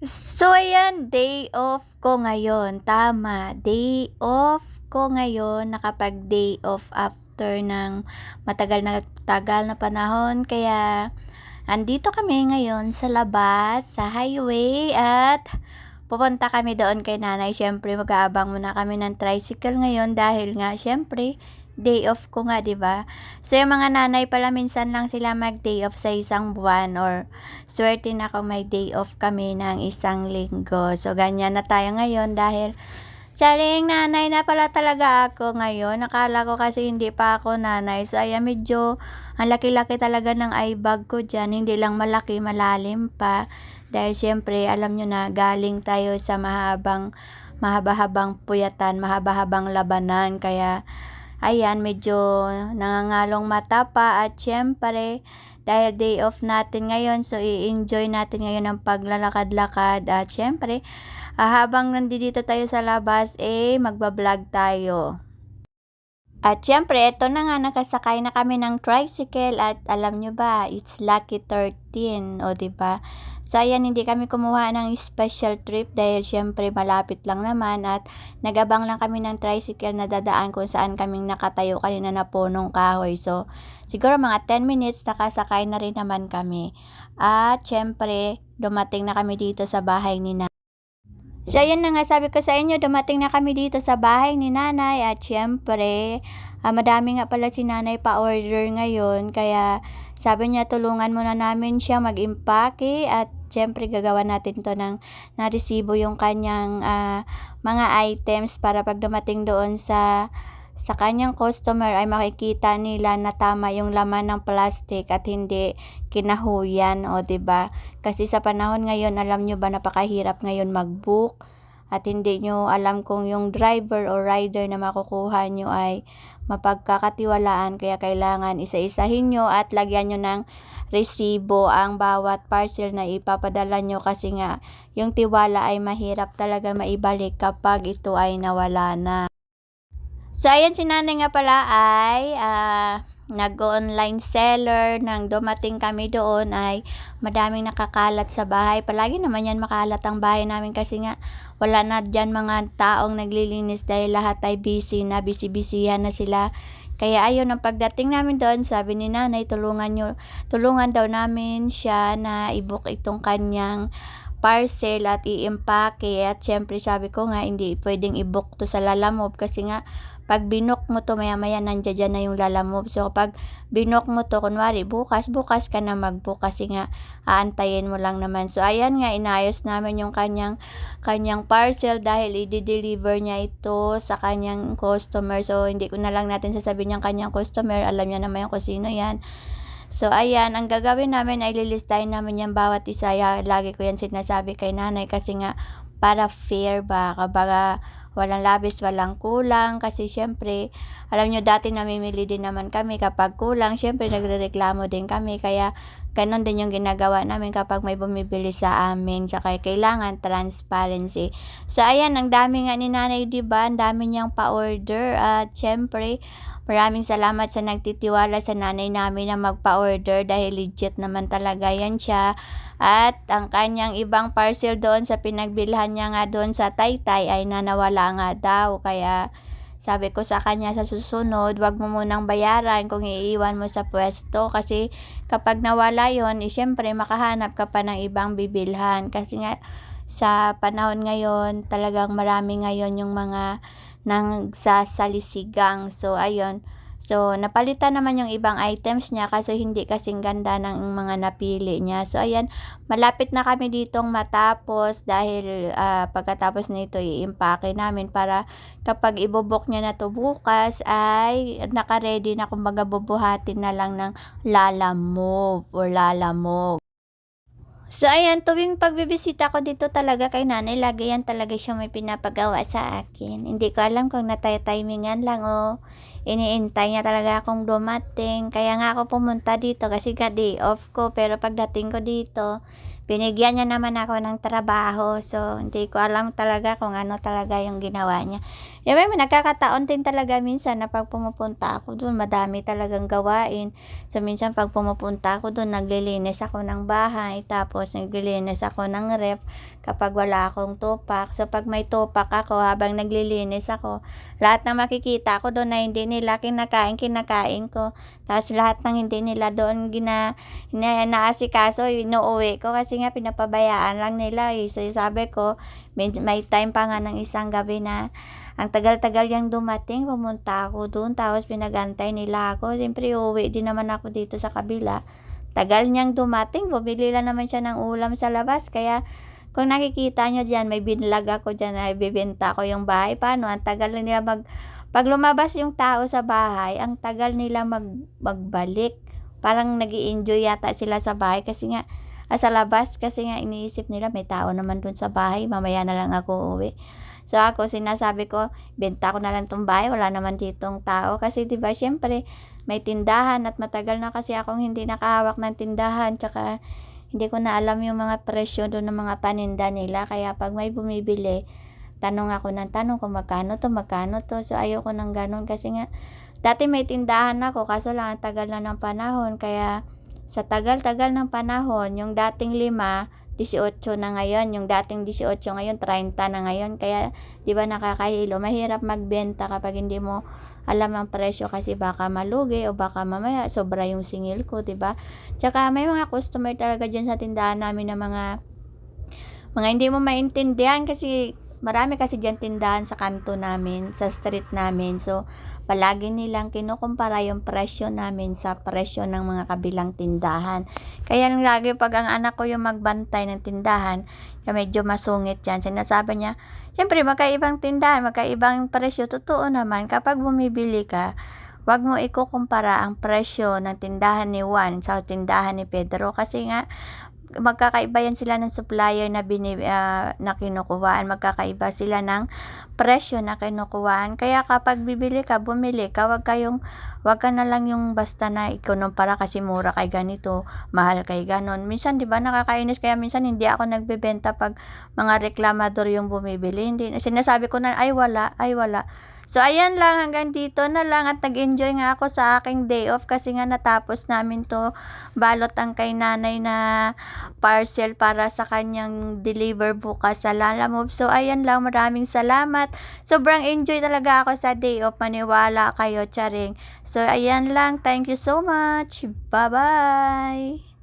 So ayan, day off ko ngayon, tama, day off ko ngayon, nakapag-day off after ng matagal na panahon kaya andito kami ngayon sa labas, sa highway at pupunta kami doon kay nanay. Siyempre mag-aabang muna kami ng tricycle ngayon dahil nga siyempre day off ko nga, 'di ba? So yung mga nanay pala minsan lang sila mag-day off sa isang buwan or swerte na kung may day off kami ng isang linggo. So ganyan na tayo ngayon dahil charing nanay na pala talaga ako ngayon. Akala ko kasi hindi pa ako nanay. So ayan, medyo ang laki-laki talaga ng eye bag ko diyan. Hindi lang malaki, malalim pa. Dahil siyempre alam nyo na galing tayo sa mahaba-habang puyatan, mahaba-habang labanan. Kaya ayan, medyo nangangalong mata pa at siyempre dahil day off natin ngayon, so i-enjoy natin ngayon ang paglalakad-lakad at siyempre habang nandito tayo sa labas, magba-vlog tayo. At siyempre, eto na nga, nakasakay na kami ng tricycle at alam nyo ba, it's lucky 13, o ba diba? So ayan, hindi kami kumuha ng special trip dahil siyempre malapit lang naman at nagabang lang kami ng tricycle na dadaan kung saan kaming nakatayo kanina na punong kahoy. So siguro mga 10 minutes nakasakay na rin naman kami. At siyempre, dumating na kami dito sa bahay ni nanay. So ayun na nga, sabi ko sa inyo, dumating na kami dito sa bahay ni nanay at siyempre, madami nga pala si nanay pa-order ngayon kaya sabi niya tulungan muna namin siya mag-impake at siyempre gagawa natin to ng na-resibo yung kanyang mga items para pag dumating doon sa kanyang customer ay makikita nila na tama yung laman ng plastic at hindi kinahuyan, o 'di ba? Kasi sa panahon ngayon, alam nyo ba, napakahirap ngayon mag-book at hindi nyo alam kung yung driver o rider na makukuha nyo ay mapagkakatiwalaan. Kaya kailangan isa-isahin nyo at lagyan nyo ng resibo ang bawat parcel na ipapadala nyo kasi nga yung tiwala ay mahirap talaga maibalik kapag ito ay nawala na. So ayan, si nanay nga pala ay nag-online seller. Nang dumating kami doon ay madaming nakakalat sa bahay. Palagi naman yan makalat ang bahay namin kasi nga wala na dyan mga taong naglilinis dahil lahat ay busy na, busy-busyhan na sila. Kaya ayun, ang pagdating namin doon, sabi ni nanay, tulungan daw namin siya na i-book itong kanyang parcel at i-impake. At syempre sabi ko nga, hindi pwedeng i-book to sa Lalamove kasi nga pag binook mo to, maya-maya nandiyan na yung Lalamove. So pag binook mo to, kunwari bukas ka na mag-book kasi nga aantayin mo lang naman. So ayan nga, inayos namin yung kanyang parcel dahil i-deliver niya ito sa kanyang customer. So hindi ko na lang natin sasabihin yung kanyang customer, alam niya naman yung kung sino yan. So ayan, ang gagawin namin ay lilistahin namin yan bawat isa. Lagi ko yan sinasabi kay nanay kasi nga para fair ba, kabaga walang labis, walang kulang. Kasi syempre, alam nyo dati namimili din naman kami kapag kulang. Syempre nagrereklamo din kami. Kaya ganon din yung ginagawa namin kapag may bumibili sa amin. Tsaka kailangan transparency. So ayan, ang dami nga ni nanay, diba? Ang dami niyang pa-order. At syempre, maraming salamat sa nagtitiwala sa nanay namin na magpa-order dahil legit naman talaga yan siya. At ang kanyang ibang parcel doon sa pinagbilhan niya nga doon sa Taytay ay nanawala nga daw. Kaya sabi ko sa kanya sa susunod, wag mo munang bayaran kung iiwan mo sa pwesto. Kasi kapag nawala yon, syempre makahanap ka pa ng ibang bibilhan. Kasi nga sa panahon ngayon, talagang marami ngayon yung mga nagsasalisigang. So ayun, so napalitan naman yung ibang items niya kasi hindi kasing ganda ng mga napili niya. So ayan, malapit na kami ditong matapos dahil pagkatapos nito i-impake namin para kapag ibubok niya na to bukas ay naka-ready na, kumbaga bubuhatin na lang ng Lalamove or Lalamove. So ayan, tuwing pagbibisita ko dito talaga kay nanay, lagi yan talaga siya may pinapagawa sa akin. Hindi ko alam kung natay-timingan lang o iniintay niya talaga akong dumating. Kaya nga ako pumunta dito kasi nga day off ko. Pero pagdating ko dito, binigyan niya naman ako ng trabaho. So, hindi ko alam talaga kung ano talaga yung ginawa niya. Siyempre may nagkakataon din talaga minsan na 'pag pumupunta ako dun madami talagang gawain. So, minsan 'pag pumupunta ako dun naglilinis ako ng bahay, tapos naglilinis ako ng ref kapag wala akong tupak. So, 'pag may tupak ako habang naglilinis ako, lahat ng makikita ko dun na hindi nila kinakain, kinakain ko. Tapos lahat ng hindi nila doon inaasikaso inuuwi ko kasi nga pinapabayaan lang nila, eh. So, sabi ko may time pa nga ng isang gabi na ang tagal-tagal niyang dumating, pumunta ako dun tapos pinag-antay nila ako. Siyempre uuwi din naman ako dito sa kabila. Tagal niyang dumating, bumili lang naman siya ng ulam sa labas kaya kung nakikita niyo diyan may binlog ako diyan na ibebenta ko yung bahay. Paano ang tagal na nila 'pag lumabas yung tao sa bahay, ang tagal nila magbalik. Parang nag-e-enjoy yata sila sa bahay kasi nga sa labas kasi nga iniisip nila may tao naman dun sa bahay, mamaya na lang ako uuwi. So, ako sinasabi ko, benta ko na lang 'tong bahay, wala naman ditong tao. Kasi 'di ba siyempre may tindahan at matagal na kasi akong hindi nakahawak ng tindahan, tsaka hindi ko na alam yung mga presyo dun ng mga paninda nila. Kaya 'pag may bumibili, tanong ako ng tanong kung magkano 'to, magkano 'to. So, ayoko ng gano'n kasi nga dati may tindahan ako kaso lang ang tagal na ng panahon kaya sa tagal-tagal ng panahon yung dating 5, 18 na ngayon, yung dating 18 ngayon 30 na ngayon. Kaya 'di ba nakakahilo, mahirap magbenta kapag hindi mo alam ang presyo kasi baka malugi o baka mamaya sobra yung singil ko, 'di ba? Tsaka may mga customer talaga diyan sa tindahan namin na mga hindi mo maintindihan kasi marami kasi diyan tindahan sa kanto namin, sa street namin. So, palagi nilang kinukumpara yung presyo namin sa presyo ng mga kabilang tindahan. Kaya lang lagi 'pag ang anak ko yung magbantay ng tindahan, kaya medyo masungit 'yan. Sinasabi niya, "Siyempre magkaibang tindahan, magkaibang presyo." Totoo naman kapag bumibili ka, 'wag mo ikukumpara ang presyo ng tindahan ni Juan sa tindahan ni Pedro kasi nga magkakaiba yan sila ng supplier na kinukuhaan, magkakaiba sila ng presyo na kinukuhaan. Kaya kapag bibili ka, bumili ka, 'wag ka na lang yung basta na ikukumpara kasi mura kay ganito, mahal kay gano'n. Minsan 'di ba nakakainis kaya minsan hindi ako nagbebenta 'pag mga reklamador yung bumibili, hindi sinasabi ko na, "Ay wala, ay wala." So, ayan lang, hanggang dito na lang at nag-enjoy nga ako sa aking day off kasi nga natapos namin 'to, balot ang kay nanay na parcel para sa kanyang deliver bukas sa Lalamove. So, ayan lang, maraming salamat. Sobrang enjoy talaga ako sa day off, maniwala kayo, tiyaring. So, ayan lang, thank you so much. Bye-bye.